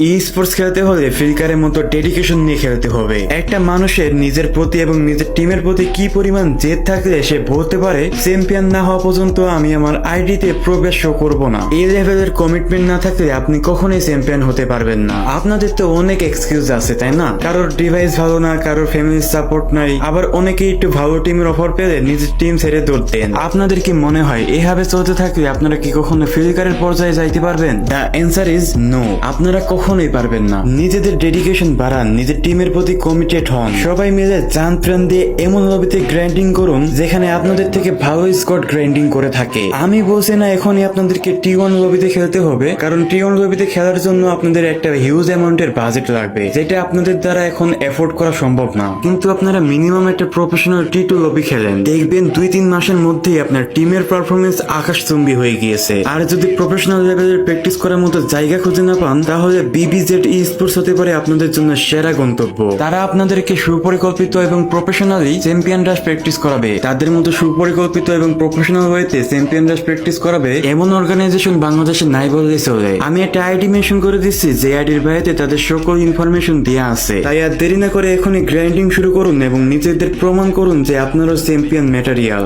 ই sports খেলতে হলে ফ্লিকারের মতো ডেডিকেশন নিয়ে খেলতে হবে। একটা মানুষের নিজের প্রতি এবং নিজের টিমের প্রতি কি পরিমাণ জেদ থাকলে সে বলতে পারে চ্যাম্পিয়ন না হওয়া পর্যন্ত আমি আমার আইডিতে প্রবেশ করব না। এই লেভেলের কমিটমেন্ট না থাকলে আপনি কখনোই চ্যাম্পিয়ন হতে পারবেন না। আপনাদের তো অনেক এক্সকিউজ আছে, তাই না? কারোর ডিভাইস ভালো না, কারোর ফ্যামিলি সাপোর্ট নাই, আবার অনেকেই একটু ভালো টিমের অফার পেলে নিজের টিম ছেড়ে দৌড় দেন। আপনাদের কি মনে হয় এভাবে চলতে থাকলে আপনারা কি কখনো ফ্লিকারের পর্যায়ে যাইতে পারবেন? The answer is no. আপনারা কখনোই পারবেন না। নিজেদের ডেডিকেশন বাড়ান, নিজের টিমের প্রতি কমিটেড হন, সবাই মিলে জান প্রাণ দিয়ে এমন লবিতে গ্রাইন্ডিং করুন যেখানে আপনাদের থেকে ভালো স্কোয়াড গ্রাইন্ডিং করে থাকে। আমি বলছি না এখনই আপনাদেরকে T1 লবিতে খেলতে হবে, কারণ T1 লবিতে খেলার জন্য আপনাদের একটা হিউজ অ্যামাউন্টের বাজেট লাগবে, যেটা আপনাদের দ্বারা এখন এফোর্ড করা সম্ভব না। কিন্তু আপনারা মিনিমাম একটা প্রফেশনাল T2 লবি খেলেন, দেখবেন 2-3 মাসের মধ্যেই আপনার টিমের পারফরমেন্স আকাশচুম্বী হয়ে গিয়েছে। আর যদি প্রফেশনাল লেভেলের প্র্যাকটিস করার মতো জায়গা খুঁজে না পান, তাহলে BBZ eSports হতে পারে আপনাদের জন্য সেরা গন্তব্য। তারা আপনাদেরকে সুপরিকল্পিত এবং প্রফেশনালি চ্যাম্পিয়ন রাশ প্র্যাকটিস করাবে। তাদের মতো সুপরিকল্পিত এবং প্রফেশনাল ওয়েতে চ্যাম্পিয়ন রাশ প্র্যাকটিস করাবে এমন অর্গানাইজেশন বাংলাদেশে নাই বললেই চলে। আমি একটা আইডি মেনশন করে দিচ্ছি, যে আইডির বাইরে তাদের সকল ইনফরমেশন দেওয়া আছে। তাই আর দেরি না করে এখনই গ্রাইন্ডিং শুরু করুন এবং নিজেদের প্রমাণ করুন যে আপনারও চ্যাম্পিয়ন ম্যাটেরিয়াল।